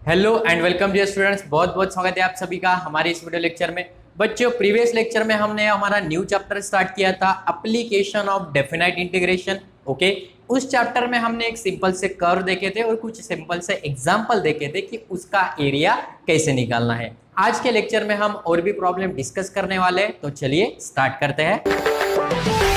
Hello and welcome dear students, बहुत बहुत स्वागत है आप सभी का हमारे इस वीडियो लेक्चर में। बच्चों, प्रीवियस लेक्चर में हमने हमारा न्यू चैप्टर स्टार्ट किया था, application of definite integration. Okay, उस चैप्टर में हमने एक सिंपल से कर्व देखे थे और कुछ सिंपल से एग्जांपल देखे थे कि उसका एरिया कैसे निकालना है। आज के लेक्चर में हम और भी प्रॉब्लम डिस्कस करने वाले हैं, तो चलिए स्टार्ट करते हैं।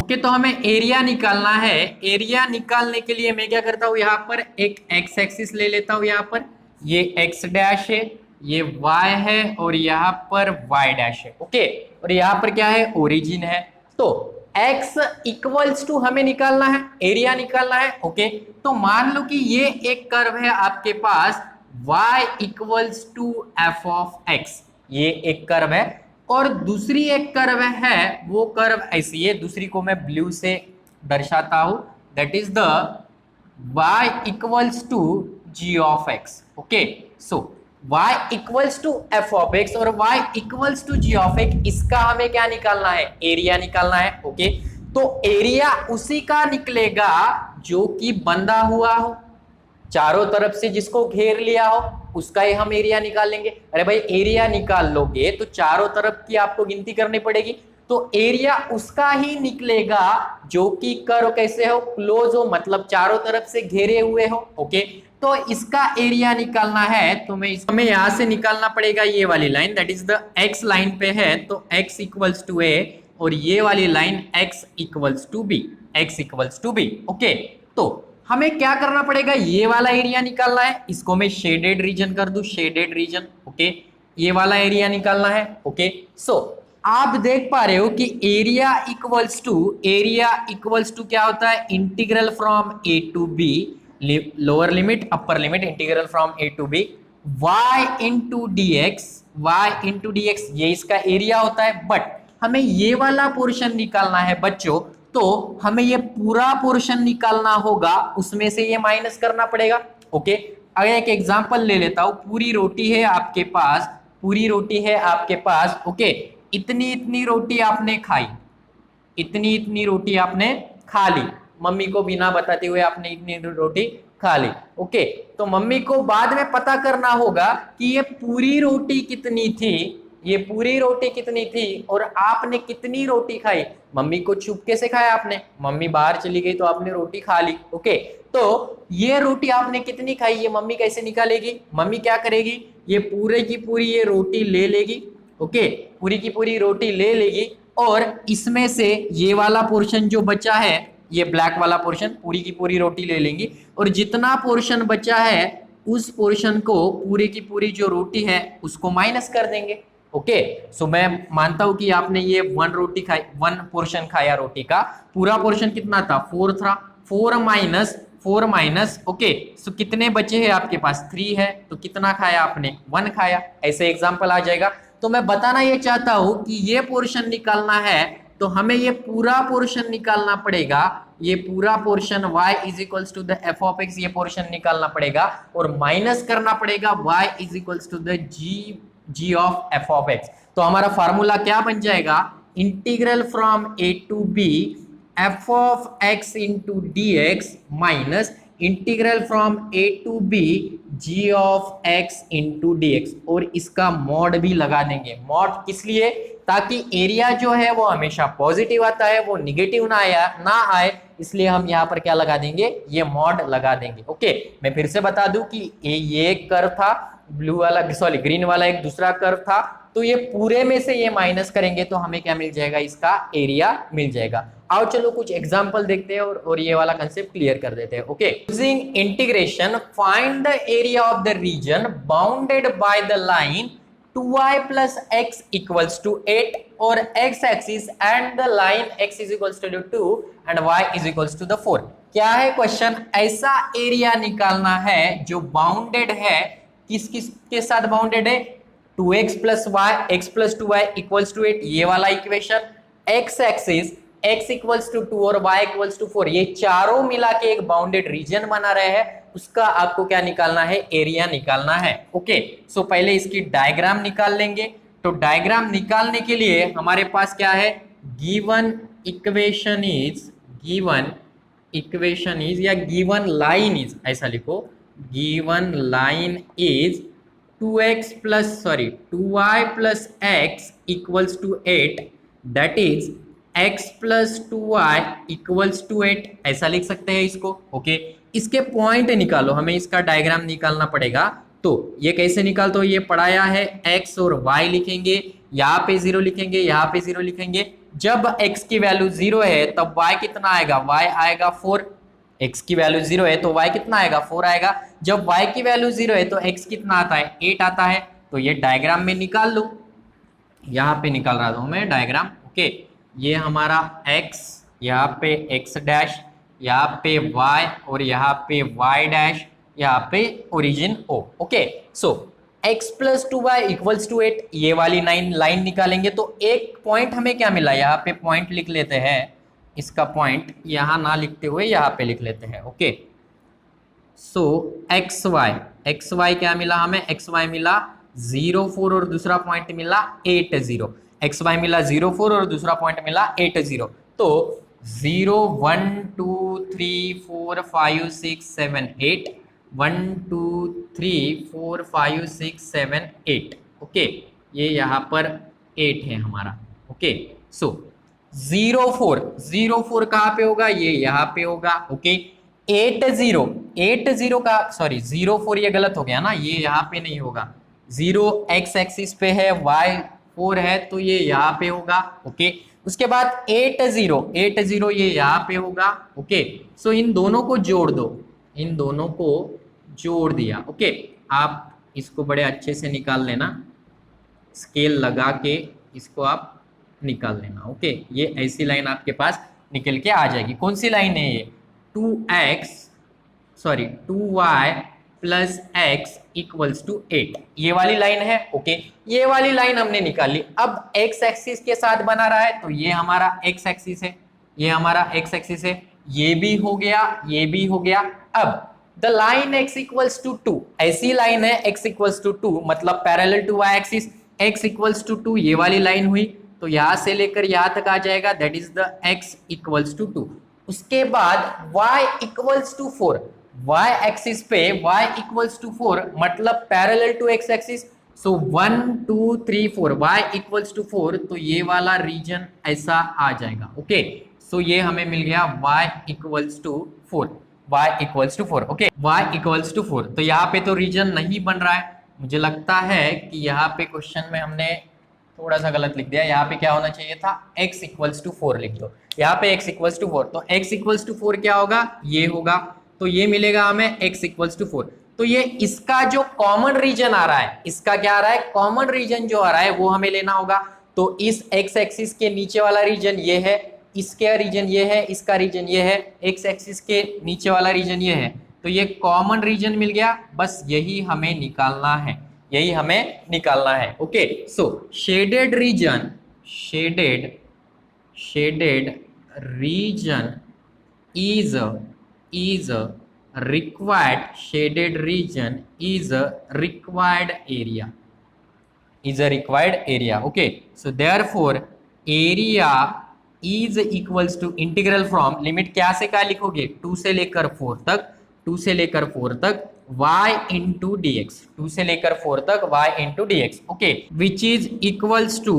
ओके, तो हमें एरिया निकालना है। एरिया निकालने के लिए मैं क्या करता हूँ, यहाँ पर एक एक्स एक्सिस ले लेता हूँ। यहाँ पर ये एक्स डैश है, ये वाई है और यहाँ पर वाई डैश है। ओके, और यहाँ पर क्या है, ओरिजिन है। तो एक्स इक्वल्स टू हमें निकालना है, एरिया निकालना है। ओके, तो मान लो कि ये एक कर्व है आपके पास, y equals to F of X, ये एक कर्व है। और दूसरी एक कर्व है, वो कर्व ऐसी है, दूसरी को मैं ब्लू से दर्शाता हूं, that is the y equals to g of x। Okay, so y equals to f of x और y equals to g of x, इसका हमें क्या निकालना है, एरिया निकालना है। ओके, तो एरिया उसी का निकलेगा जो कि बंधा हुआ हो, चारों तरफ से जिसको घेर लिया हो उसका ही हम एरिया निकालेंगे। अरे भाई, एरिया निकाल लोगे तो चारों तरफ की आपको गिनती करनी पड़ेगी, तो एरिया उसका ही निकलेगा जो कि कर्व कैसे हो, क्लोज हो, मतलब चारों तरफ से घेरे हुए हो। ओके, तो इसका एरिया निकालना है तो हमें यहां से निकालना पड़ेगा ये वाली line, that is the x line पे है, तो एक्स इक्वल्स टू ए और ये वाली line X equals to B, X equals to B. Okay, तो हमें क्या करना पड़ेगा, ये वाला एरिया निकालना है, इसको मैं शेडेड रीजन कर दूं, शेडेड रीजन। ओके, ये वाला एरिया निकालना है। ओके, सो आप देख पा रहे हो कि एरिया इक्वल्स टू क्या होता है, integral from A to B, lower limit upper limit, integral from A to B, y into D X, Y into D X, ये इसका एरिया होता है। बट हमें ये वाला पोर्शन निकालना है बच्चों, तो हमें ये पूरा पोर्शन निकालना होगा, उसमें से ये माइनस करना पड़ेगा। ओके, अगर एक एग्जांपल ले लेता हूं, पूरी रोटी है आपके पास, पूरी रोटी है आपके पास। ओके, इतनी इतनी रोटी आपने खाई, इतनी इतनी रोटी आपने खा ली, मम्मी को बिना बताते हुए आपने इतनी रोटी खा ली। ओके, तो मम्मी को बाद में पता करना होगा कि ये पूरी रोटी कितनी थी, ये पूरी रोटी कितनी थी और आपने कितनी रोटी खाई। मम्मी को छुपके से खाया आपने, मम्मी बाहर चली गई तो आपने रोटी खा ली। ओके, तो ये रोटी आपने कितनी खाई, ये मम्मी कैसे निकालेगी, मम्मी क्या करेगी, ये पूरे की पूरी ये रोटी ले लेगी। ओके, पूरी की पूरी रोटी ले लेगी और इसमें से ये वाला पोर्शन जो बचा है, ये ब्लैक वाला पोर्शन, पूरी की पूरी रोटी ले लेंगी और जितना पोर्शन बचा है उस पोर्शन को, पूरी की पूरी जो रोटी है उसको माइनस कर देंगे। ओके, सो मैं मानता हूं कि आपने ये वन रोटी खाई, वन पोर्शन खाया रोटी का, पूरा पोर्शन कितना था, 4 था, 4 माइनस। ओके, सो कितने बचे हैं आपके पास, 3 है, तो कितना खाया आपने, 1 खाया। ऐसे एग्जांपल आ जाएगा। तो मैं बताना ये चाहता हूं कि ये पोर्शन निकालना है तो हमें ये पूरा पोर्शन निकालना पड़ेगा, ये पूरा portion y is equals to the F of X, ये पोर्शन निकालना पड़ेगा और माइनस करना पड़ेगा y is equals to the g of F of X. तो हमारा फार्मूला क्या बन जाएगा, integral from A to B F of X into D X minus integral from A to B G of X into D X, और इसका mod भी लगा देंगे। मॉड किस लिए, ताकि एरिया जो है वो हमेशा पॉजिटिव आता है, वो निगेटिव ना आए, इसलिए हम यहाँ पर क्या लगा देंगे, ये मॉड लगा देंगे। ओके, मैं फिर से बता दूं कि ये कर्व था, ब्लू वाला सॉरी ग्रीन वाला एक दूसरा कर्व था, तो ये पूरे में से ये माइनस करेंगे तो हमें क्या मिल जाएगा, इसका एरिया मिल जाएगा। आओ चलो कुछ एग्जांपल देखते हैं और ये वाला कंसेप्ट क्लियर कर देते हैं। Okay, using integration find the area of the reason bounded by the line 2y plus x equals to 8 और x axis and the line x is equals to 2 and y is equals to the 4। क्या है question, ऐसा area निकालना है जो bounded है, किस किस के साथ बाउंडेड है, 2x plus y, x plus 2y equals to 8, ये वाला equation, x axis x equals to 2 और y इक्वल्स टू 4, ये चारों मिला के एक बाउंडेड रीजन बना रहे हैं, उसका आपको क्या निकालना है, एरिया निकालना है। ओके, सो पहले इसकी डायग्राम निकाल लेंगे। तो डायग्राम निकालने के लिए हमारे पास क्या है, गिवन इक्वेशन इज या गिवन लाइन इज, ऐसा लिखो, given line is 2y plus x equals to 8, that is x plus 2y equals to 8, ऐसा लिख सकते हैं इसको। ओके, इसके पॉइंट निकालो, हमें इसका डायग्राम निकालना पड़ेगा। तो ये कैसे निकालते हो, ये पढ़ाया है, x और y लिखेंगे, यहाँ पे 0 लिखेंगे, यहाँ पे 0 लिखेंगे। जब x की वैल्यू 0 है तब y कितना आएगा, y आएगा 4। x की वैल्यू 0 है तो y कितना आएगा, 4 आएगा। जब y की वैल्यू 0 है तो x कितना आता है, 8 आता है। तो ये डायग्राम में निकाल लो, यहाँ पे निकाल रहा हूं मैं डायग्राम। ओके, ये हमारा x, यहाँ पे x डैश, यहाँ पे y और यहाँ पे y डैश, यहाँ पे origin O। Okay, so x plus 2y equals to 8, ये वाली लाइन निकालेंगे। तो एक पॉइंट हमें क्या मिला, यहाँ पे पॉइंट लिख लेते हैं, इसका पॉइंट यहाँ ना लिखते हुए यहाँ पे लिख लेते हैं। ओके, सो एक्स वाई क्या मिला हमें, एक्स वाई मिला 0 4 और दूसरा पॉइंट मिला 8 0। एक्स वाई मिला 0 4 और दूसरा पॉइंट मिला 8 0। तो 0 1 2 3 4 5 6 7 8, 1 2 3 4 5 6 7 8। ओके, ये यहाँ पर 8 है हमारा। ओके, सो 0 4 कहाँ पे होगा, ये यहाँ पे होगा। ओके, 8 0 का, सॉरी 0 4 ये गलत हो गया ना, ये यहाँ पे नहीं होगा। 0 x एक्सिस पे है, y 4 है, तो ये यहाँ पे होगा। ओके, उसके बाद 8 0 ये यहाँ पे होगा। ओके, सो इन दोनों को जोड़ दो, इन दोनों को जोड़ दिया। ओके, आप इसको बड़े अच्छे से निकाल लेना, स्केल लगा के इसको आप निकाल लेना। ओके, ये ऐसी लाइन आपके पास निकल के आ जाएगी। कौन सी लाइन है ये, 2y plus x equals to 8, ये वाली लाइन है। ओके, ये वाली लाइन हमने निकाली। अब x एक्सिस के साथ बना रहा है, तो ये हमारा x एक्सिस है, ये हमारा x एक्सिस है, ये भी हो गया, ये भी हो गया। अब the line x equals to 2, ऐसी लाइन है x इक्वल्स टू 2, मतलब parallel to y axis, x equals to 2 ये वाली लाइन हुई। तो यहां से लेकर यहां तक आ जाएगा, that is the x equals to 2। उसके बाद y equals to 4, y axis पे y इक्वल्स टू 4, मतलब parallel to x axis. So 1 2 3 4, y equals to 4, तो ये वाला रीजन ऐसा आ जाएगा। ओके, सो ये हमें मिल गया y equals to 4, y equals to 4। Okay, y equals to 4। तो यहाँ पे तो रीजन नहीं बन रहा है, मुझे लगता है कि यहाँ पे क्वेश्चन में हमने थोड़ा सा गलत लिख दिया। यहाँ पे क्या होना चाहिए था, x इक्वल्स टू 4 लिख दो, यहाँ पे x इक्वल्स टू 4। तो x इक्वल्स टू 4 क्या होगा, ये होगा। तो ये मिलेगा हमें x इक्वल्स टू 4। तो ये इसका जो कॉमन रीजन आ रहा है, इसका क्या आ रहा है, कॉमन रीजन जो आ रहा है वो हमें लेना होगा। तो इस x एक्सिस के नीचे वाला रीजन ये है, इसका रीजन ये है, इसका रीजन ये है, x एक्सिस के नीचे वाला रीजन ये है। तो ये कॉमन रीजन मिल गया, बस यही हमें निकालना है, यही हमें निकालना है। Okay, so shaded region, shaded region is a required, shaded region is a required area, is a required area. Okay, so therefore area is equals to integral from, limit क्या से क्या लिखोगे, 2 से लेकर 4 तक, 2 से लेकर 4 तक y इंटू डी एक्स, 2 से लेकर 4 तक y into D x. Okay, which is equals to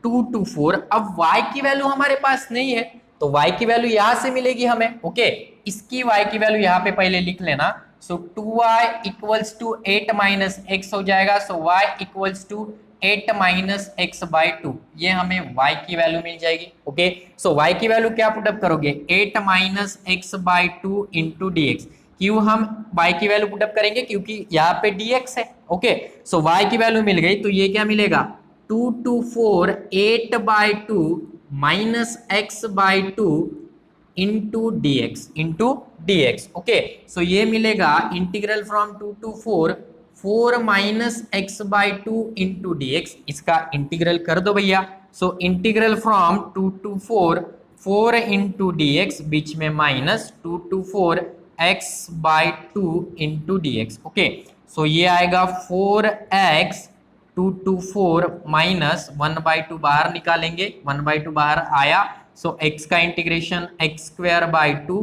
2 to 4। अब y की वैल्यू हमारे पास नहीं है, तो y की वैल्यू यहां से मिलेगी हमें। ओके, इसकी y की वैल्यू यहाँ पे पहले लिख लेना। So 2y equals to 8 minus x हो जाएगा। So y equals to 8 minus x by 2, ये हमें y की वैल्यू मिल जाएगी। ओके, सो y की वैल्यू क्या पुटअप करोगे, 8 minus x by 2 into D x. क्यों हम y की वैल्यू पुटअप करेंगे, क्योंकि यहाँ पे dx है। ओके, सो y की वैल्यू मिल गई, तो ये क्या मिलेगा, 2 to 4 8 by 2 minus x by 2 into D x. Okay, so ये मिलेगा integral from 2 to 4 minus x by 2 into D x. इसका इंटीग्रल कर दो भैया। So integral from 2 to 4 into D x, बीच में minus 2 to 4 x by 2 into D x. Okay, so ये आएगा 4x 2 to 4 माइनस 1/2 बाहर निकालेंगे, 1/2 बाहर आया। सो x का इंटीग्रेशन x² बाई 2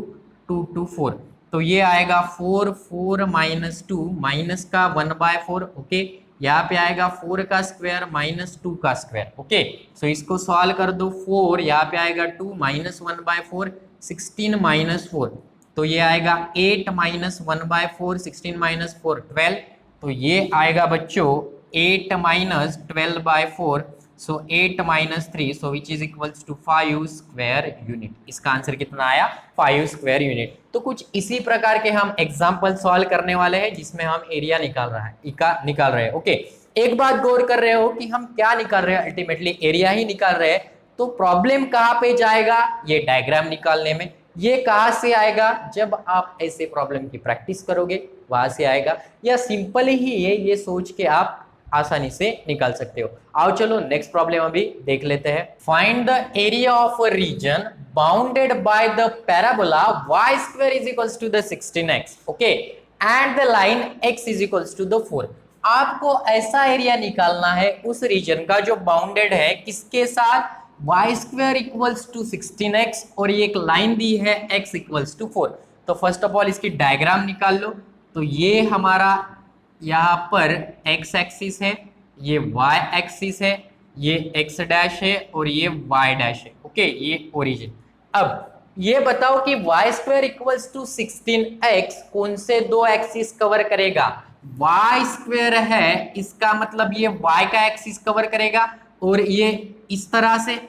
2 to 4, तो ये आएगा 4, 4 माइनस 2, माइनस का 1/4, ओके। यहाँ पे आएगा 4 का स्क्वायर माइनस 2 का स्क्वायर, ओके। सो इसको सॉल्व कर दो, 4 यहाँ पे आएगा 2 माइनस 1/4, 16 माइनस 4, तो ये आएगा 8 माइनस 1/4, 16 माइनस 4 12, तो ये आएगा बच्चों 8 minus 12/4, so 8 minus 3, so which is equals to 5 square unit. इसका आंसर कितना आया? 5 स्क्वायर यूनिट। तो कुछ इसी प्रकार के हम एग्जाम्पल सॉल्व करने वाले हैं जिसमें हम एरिया निकाल रहे हैं, ओके। एक बात गौर कर रहे हो कि हम क्या निकाल रहे हैं, अल्टीमेटली एरिया ही निकाल रहे हैं। तो प्रॉब्लम कहाँ पे जाएगा? ये डायग्राम निकालने में। ये कहाँ से आएगा? जब आप ऐसे प्रॉब्लम की प्रैक्टिस करोगे वहां से आएगा, या सिंपल ही है ये सोच के आप आसानी से निकाल सकते हो। आओ चलो नेक्स्ट प्रॉब्लम अभी देख लेते हैं। Find the area of a reason bounded by the parabola y square is equals to the 16x, okay, and the line x is equals to the 4। आपको ऐसा एरिया निकालना है उस रीजन का जो बाउंडेड है किसके साथ? y square equals to 16x, और ये एक लाइन दी है x इक्वल्स टू 4। तो फर्स्ट ऑफ ऑल इसकी डायग्राम निकाल लो। तो ये हमारा यहाँ पर x एक्सिस है, ये y एक्सिस है, ये x डैश है और ये y डैश है, ओके, ये ओरिजिन। अब ये बताओ कि y square equals to 16x कौन से दो एक्सिस कवर करेगा? y स्क्वायर है, इसका मतलब ये y का एक्सिस कवर करेगा, और ये इस तरह से,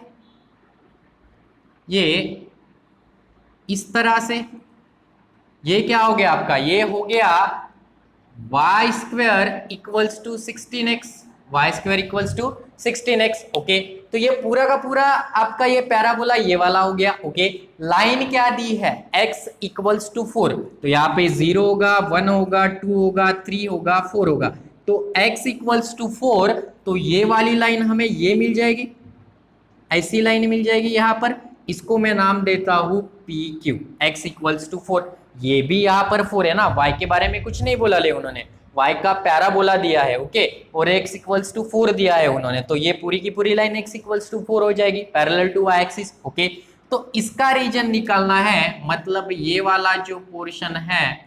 ये इस तरह से, ये क्या हो गया आपका? ये हो गया y square equals to 16x, y square equals to 16x, okay. तो ये पूरा का पूरा आपका ये पैराबोला ये वाला हो गया, ओके। लाइन क्या दी है? x इक्वल्स टू 4, तो यहाँ पे 0 होगा, 1 होगा, 2 होगा, 3 होगा, 4 होगा। तो x इक्वल्स टू 4, तो ये वाली लाइन हमें ये मिल जाएगी, ऐसी लाइन मिल जाएगी यहाँ पर। इसको मैं नाम देता हूँ PQ, x इक्वल्स टू 4। ये भी यहाँ पर 4 है ना, y के बारे में कुछ नहीं बोला ले उन्होंने, y का पैराबोला दिया है, ओके, और x इक्वल्स टू 4 दिया है उन्होंने, तो ये पूरी की पूरी लाइन x इक्वल्स टू 4 हो जाएगी, parallel to y axis, okay. तो इसका रीजन निकालना है, मतलब ये वाला जो पोर्शन है,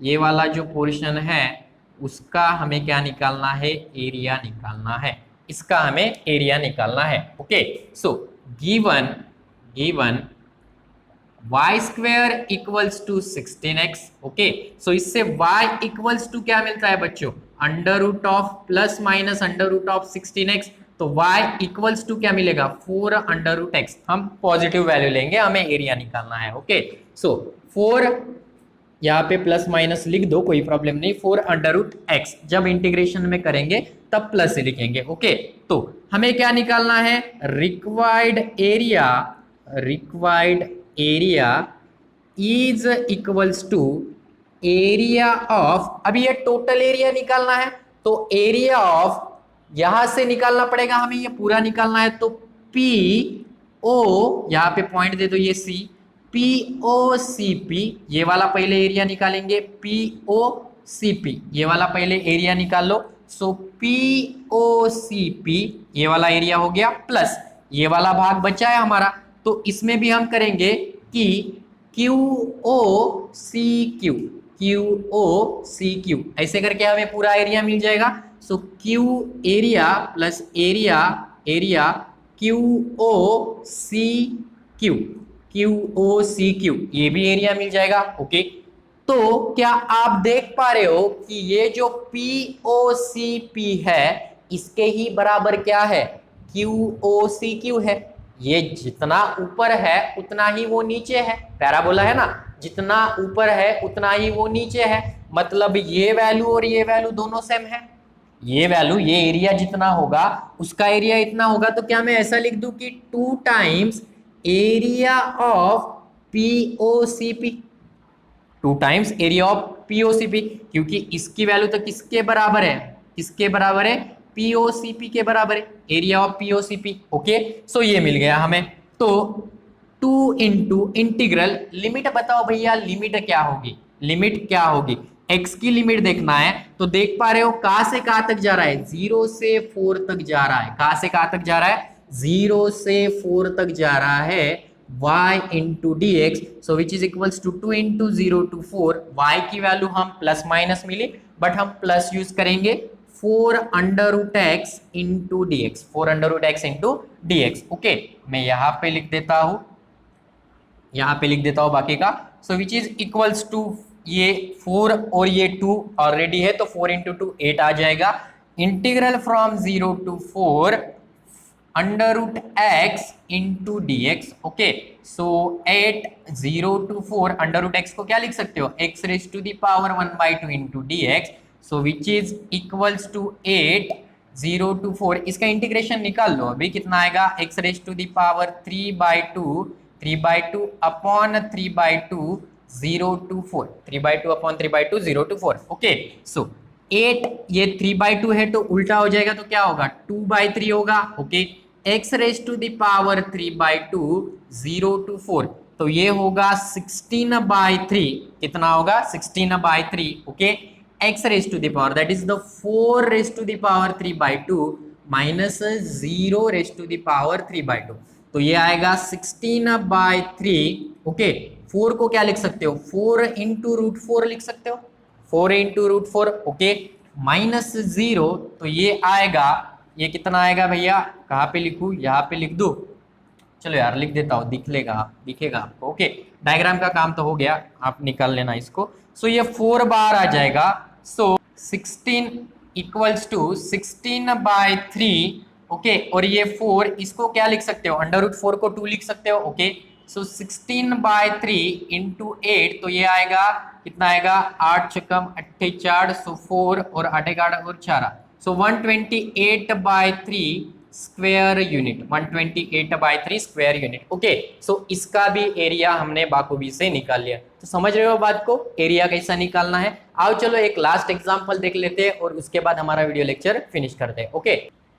ये वाला जो पोर्शन है उसका हमें क्या निकालना है? एरिया निकालना है, इसका हमें एरिया निकालना है, okay. So given y square equals to 16x, ओके। सो इससे y इक्वल्स टू क्या मिलता है बच्चों? Under root of plus minus under root of 16x, तो y इक्वल्स टू क्या मिलेगा? 4 अंडर रूट x। हम पॉजिटिव वैल्यू लेंगे, हमें एरिया निकालना है, ओके। सो 4 यहाँ पे प्लस माइनस लिख दो, कोई प्रॉब्लम नहीं, 4 अंडर रूट x। जब इंटीग्रेशन में करेंगे तब प्लस से लिखेंगे, ओके। तो हमें क्या निकालना है? Required area is equals to area of, अभी ये टोटल एरिया निकालना है, तो एरिया ऑफ यहां से निकालना पड़ेगा हमें, ये पूरा निकालना है। तो PO, यहाँ पे पॉइंट दे दो, ये C, POCP, ये वाला पहले एरिया निकालेंगे, POCP, ये वाला पहले एरिया निकाल लो। सो POCP ये वाला एरिया हो गया, प्लस ये वाला भाग बचा है हमारा, तो इसमें भी हम करेंगे कि QOCQ, ऐसे करके हमें पूरा एरिया मिल जाएगा। सो Q area plus area QOCQ, ये भी एरिया मिल जाएगा, ओके। तो क्या आप देख पा रहे हो कि ये जो POCP है इसके ही बराबर क्या है? QOCQ है। ये जितना ऊपर है उतना ही वो नीचे है, पैराबोला है ना, जितना ऊपर है उतना ही वो नीचे है, मतलब ये वैल्यू और ये वैल्यू दोनों सेम है। ये वैल्यू, ये एरिया जितना होगा उसका एरिया इतना होगा, तो क्या मैं ऐसा लिख दूं कि 2 times area of POCP, 2 times area of POCP, क्योंकि इसकी वैल्यू तो किसके बराबर है? किसके बराबर है? POCP के बराबर है, area of POCP, okay. So ये मिल गया हमें। तो 2 इंटू इंटीग्रल, लिमिट बताओ भैया, लिमिट क्या होगी? लिमिट क्या होगी? x की लिमिट देखना है, तो देख पा रहे हो कहां से कहां तक जा रहा है? 0 से 4 तक जा रहा है। कहां से कहां तक जा रहा है? 0 से 4 तक जा रहा है। y into D x, so which is equals to 2 into 0 to 4, y की वैल्यू हम प्लस माइनस मिली बट हम प्लस यूज करेंगे, 4 under root x into D x, 4 under root x into D x. Okay, मैं यहाँ पे लिख देता हूँ, यहाँ पे लिख देता हूँ बाकी का, सो विच इज इक्वल्स टू, ये 4 और ये 2 ऑलरेडी है तो 4 इंटू 2 8 आ जाएगा, integral from 0 to 4 under root x into D x. Okay, so 8 0 to 4 under root x को क्या लिख सकते हो, x raise to the power 1/2 into D x, so which is equals to 8 0 to 4, इसका इंटीग्रेशन निकाल लो, अभी कितना आएगा, x raise to the power 3/2 upon 3/2 0 to 4, 3/2 upon 3/2 0 to 4। Okay, so 8 ये 3/2 है तो उल्टा हो जाएगा तो क्या होगा, 2/3 होगा। Okay, x raise to the power 3/2 0 to 4, तो ये होगा 16/3, कितना होगा 16/3। Okay, x raise to the power that is the 4 raise to the power 3/2 minus 0 raise to the power 3/2, तो ये आएगा 16/3। ओके, 4 को क्या लिख सकते हो, 4 इंटू रूट 4 लिख सकते हो, 4 इंटू रूट 4। ओके, माइनस 0, तो ये आएगा, ये कितना आएगा भैया, कहाँ पे लिखूँ, यहाँ पे लिख दूँ, चलो यार लिख देता हूँ, दिखेगा आपको। ओके, डायग्राम का काम तो हो गया, आप निकाल लेना इसको। सो ये 4 बार आ जाएगा, सो 16 इक्वल्स टू 16/3। ओके, और ये 4 इसको क्या लिख सकते हो, अंडर रूट 4 को 2 लिख सकते हो। ओके, सो 16/3 इंटू 8, तो ये आएगा कितना आएगा, 8 छक्कम 4, सो 4 और 8 और 4, so 128/3 square unit, 128/3 square unit. Okay, so इसका भी एरिया हमने बाखूबी से निकाल लिया, तो समझ रहे हो बात को, एरिया कैसा निकालना है। आओ चलो एक लास्ट एग्जांपल देख लेते हैं और उसके बाद हमारा वीडियो लेक्चर फिनिश करते हैं।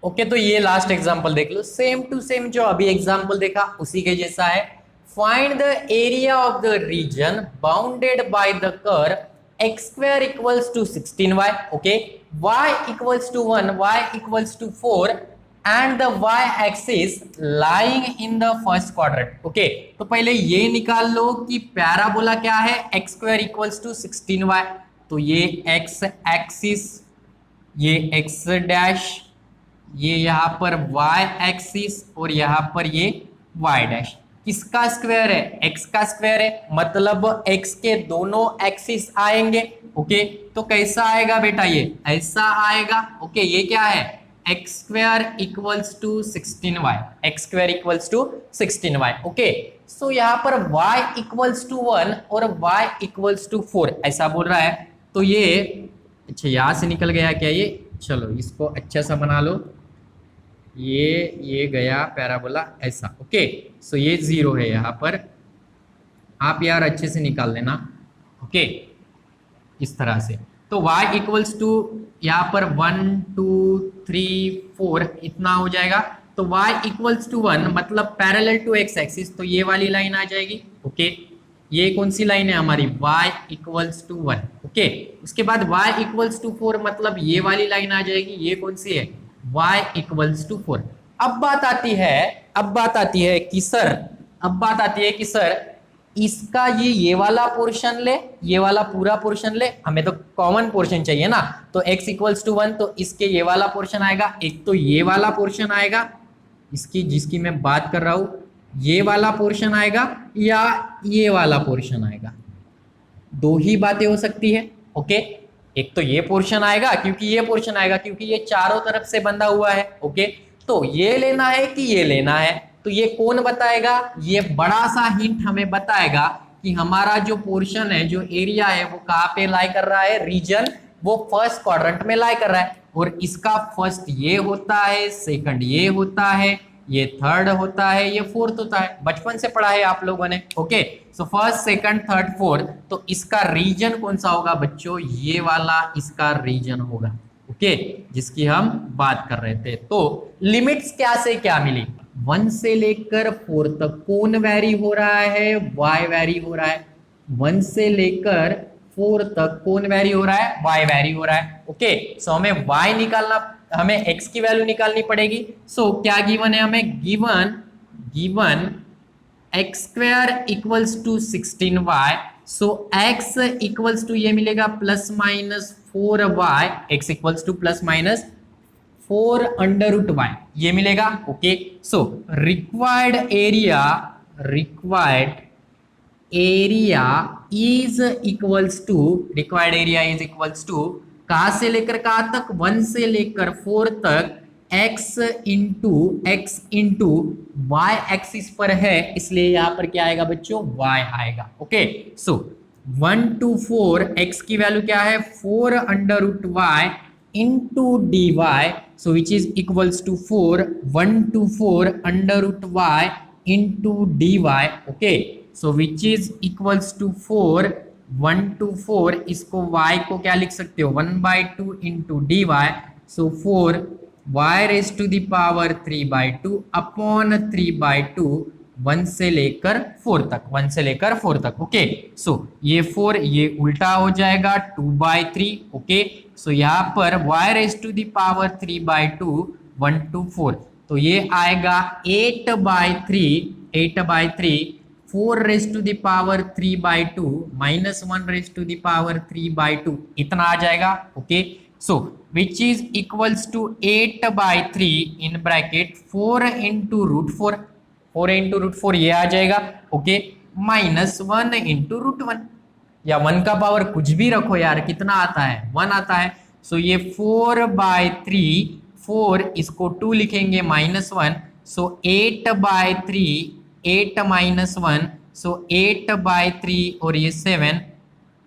ओके, तो ये लास्ट एग्जांपल देख लो, सेम टू सेम जो अभी एग्जांपल देखा उसी के जैसा है। Find the area of the reason bounded by the curve x square equals to 16y, okay, y equals to 1, y equals to 4 and the y axis lying in the first quadrant। okay, तो पहले ये निकाल लो कि parabola क्या है, x square equals to 16y, तो ये x axis, ये x डैश, ये यहाँ पर y एक्सिस और यहाँ पर ये y डैश, किसका स्क्वायर है, x का स्क्वायर है, मतलब x के दोनों एक्सिस आएंगे। ओके, तो कैसा आएगा बेटा, ये ऐसा आएगा। ओके, ये क्या है, x square equals to 16y, x square equals to 16y। Okay, so यहाँ पर y इक्वल्स टू 1 और y इक्वल्स टू 4 ऐसा बोल रहा है, तो ये अच्छा यहाँ से निकल गया क्या ये, चलो इसको अच्छा सा बना लो, ये गया पैराबोला ऐसा। ओके, सो ये 0 है यहाँ पर, आप यार अच्छे से निकाल लेना। ओके, इस तरह से, तो y इक्वल्स टू यहाँ पर 1 2 3 4 इतना हो जाएगा, तो y इक्वल्स टू 1 मतलब पैरेलल टू x एक्सिस, तो ये वाली लाइन आ जाएगी। ओके, ये कौन सी लाइन है हमारी, y इक्वल्स टू 1। ओके, उसके बाद y इक्वल्स टू 4 मतलब ये वाली लाइन आ जाएगी, ये कौन सी है, y इक्वल्स टू 4। अब बात आती है कि सर इसका ये वाला पोर्शन ले, ये वाला पूरा पोर्शन ले, हमें तो कॉमन पोर्शन चाहिए ना, तो x इक्वल्स टू 1, तो इसके ये वाला पोर्शन आएगा, एक तो ये वाला पोर्शन आएगा, इसकी जिसकी मैं बात कर रहा हूं, ये वाला पोर्शन आएगा या ये वाला पोर्शन आएगा, दो ही बातें हो सकती है। ओके, एक तो ये पोर्शन आएगा क्योंकि ये चारों तरफ से बंधा हुआ है। ओके, तो ये लेना है कि ये लेना है, तो ये कौन बताएगा, ये बड़ा सा हिंट हमें बताएगा कि हमारा जो पोर्शन है, जो एरिया है, वो कहाँ पे लाई कर रहा है, रीजन वो फर्स्ट क्वाड्रेंट में लाई कर रहा है, और इसका फर्स्ट ये होता है, सेकंड ये होता है, ये थर्ड होता है, ये फोर्थ होता है, बचपन से पढ़ा है आप लोगों ने। Okay, so first second third fourth, तो इसका रीजन कौन सा होगा बच्चों, ये वाला इसका रीजन होगा। ओके, जिसकी हम बात कर रहे थे। तो लिमिट्स क्या से क्या मिली, 1 से लेकर 4 तक कौन वैरी हो रहा है, y वैरी हो रहा है, 1 से लेकर 4 तक कौन वैरी हो रहा है, y वैरी हो रहा है। ओके, सो हमें y निकालना, हमें x की वैल्यू निकालनी पड़ेगी। सो क्या गिवन है हमें, given x square equals to 16y, so x equals to ये मिलेगा plus minus 4y, x equals to plus minus 4 under root y, ये मिलेगा। Okay, so required area is equals to कहां से लेकर कहां तक, 1 से लेकर 4 तक x इंटू y एक्सिस पर है, इसलिए यहां पर क्या आएगा बच्चों, y आएगा। ओके, सो 1 to 4 x की वैल्यू क्या है, 4 under root y into d y, so which is equals to 1 to 4 under root y into d y. Okay, so which is equals to 1 to 4, इसको y को क्या लिख सकते हो, 1/2 into d y, so 4y raise to the power 3/2 upon 3/2, 1 से लेकर 4 तक। Okay, so ये 4 ये उल्टा हो जाएगा 2/3। ओके, सो यहाँ पर y raise to the power 3/2 1 to 4, तो ये आएगा 8/3 4 raise to the power 3/2 minus 1 raise to the power 3/2, इतना आ जाएगा। Okay, so which is equals to 8/3 in bracket 4 into root 4 ये आ जाएगा। ओके, माइनस 1 इंटू रूट 1, या 1 का पावर कुछ भी रखो यार, कितना आता है, 1 आता है। सो ये 4/3, 4 इसको 2 लिखेंगे माइनस 1, सो 8/3, 8 माइनस 1, सो 8/3 और ये 7,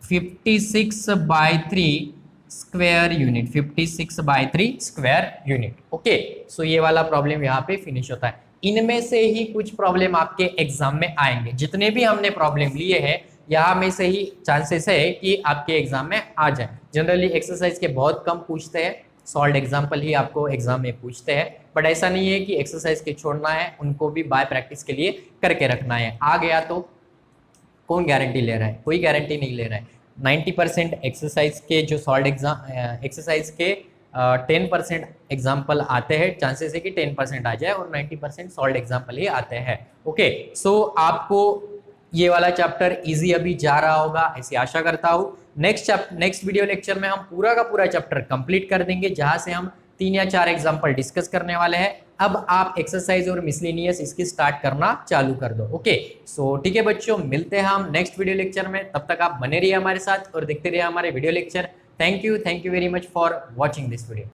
56/3 square unit, 56/3 square unit. Okay, so ये वाला प्रॉब्लम यहाँ पे फिनिश होता है। इनमें से ही कुछ प्रॉब्लम आपके एग्जाम में आएंगे, जितने भी हमने प्रॉब्लम लिए हैं यहाँ में से ही चांसेस है कि आपके एग्जाम में आ जाए। जनरली एक्सरसाइज के बहुत कम पूछते हैं, सॉल्व एग्जाम्पल ही आपको एग्जाम में पूछते हैं, बट ऐसा नहीं है कि एक्सरसाइज के छोड़ना है, उनको भी बाय प्रैक्टिस के लिए करके रखना है। आ गया तो कौन गारंटी ले रहा है, कोई गारंटी नहीं ले रहा है। 90% एक्सरसाइज के जो सॉल्व एक्सरसाइज के 10% एग्जाम्पल आते हैं, चांसेस है कि 10% आ जाए और 90% सॉल्व एग्जाम्पल ही आते हैं। ओके, सो आपको ये वाला चैप्टर इजी अभी जा रहा होगा, ऐसी आशा करता हूँ। नेक्स्ट वीडियो लेक्चर में हम पूरा का पूरा चैप्टर कंप्लीट कर देंगे, जहां से हम 3 या 4 एग्जाम्पल डिस्कस करने वाले हैं। अब आप एक्सरसाइज और मिसलिनियस इसकी स्टार्ट करना चालू कर दो। ओके, सो ठीक है बच्चों, मिलते हैं हम नेक्स्ट वीडियो लेक्चर में, तब तक आप बने रहिए हमारे साथ और देखते रहिए हमारे video lecture. Thank you very much for watching this video.